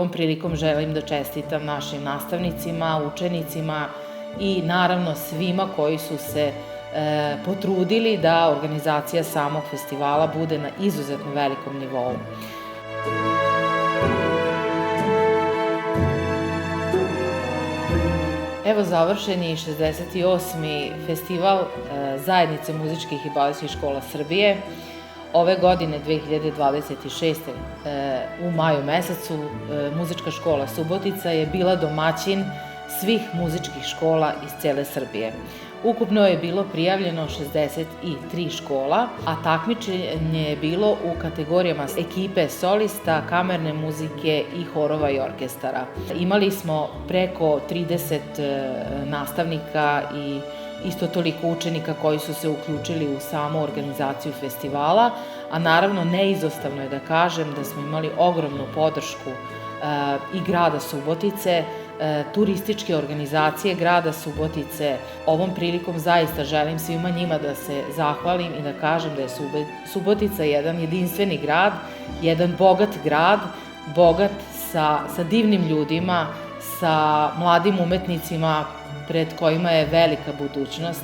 ovom prilikom želim da čestitam našim nastavnicima, učenicima i naravno svima koji su se potrudili da organizacija samog festivala bude na izuzetno velikom nivou. Evo završen je i 68. festival Zajednice muzičkih i baletskih škola Srbije. Ove godine, 2026. U maju mesecu, Muzička škola Subotica je bila domaćin svih muzičkih škola iz cele Srbije. Ukupno je bilo prijavljeno 63 škola, a takmičenje je bilo u kategorijama ekipe solista, kamerne muzike i horova i orkestara. Imali smo preko 30 nastavnika i isto toliko učenika koji su se uključili u samu organizaciju festivala, a naravno neizostavno je da kažem da smo imali ogromnu podršku i grada Subotice, turističke organizacije grada Subotice. Ovom prilikom zaista želim svima njima da se zahvalim i da kažem da je Subotica jedan jedinstveni grad, jedan grad, bogat sa divnim ljudima, sa mladim umetnicima pred kojima je velika budućnost.